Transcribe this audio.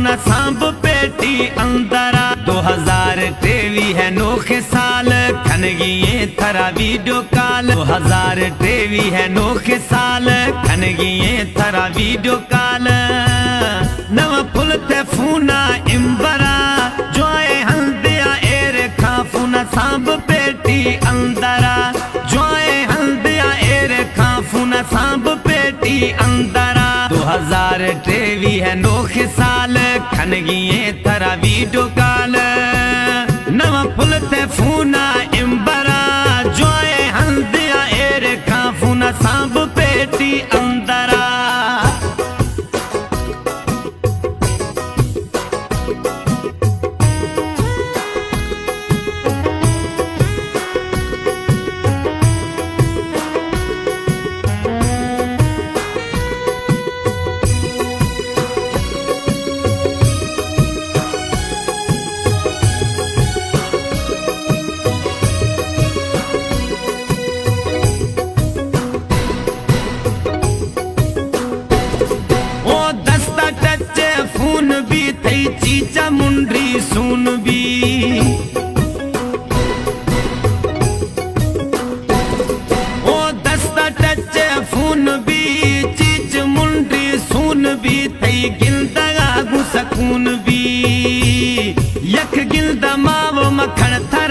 fauna Samba पेटी अंदरा 2023 है नोखे साल खनगिए थरा वीडियो कॉल 2023 है नोखे साल खनगिए थरा वीडियो कॉल नव फुल ते फूना इम्बरा जोए हल्दिया एर खा फूना सांब पेटी अंदरा जोए हल्दिया एर खा फूना सांब पेटी अंदरा 2023 है नोखे साल खनगिए थरा वीडियो कॉल नव फुल ते फूना इम्बरा जोए हल्दिया एर खा फूना सांब पेटी अंदरा फून भी थई चीचा मुंडरी सून भी ओ दस्ता टच फून भी चीच मुंडरी सून भी थई गिलदा गु सकून भी यख गिलदा माव मखण था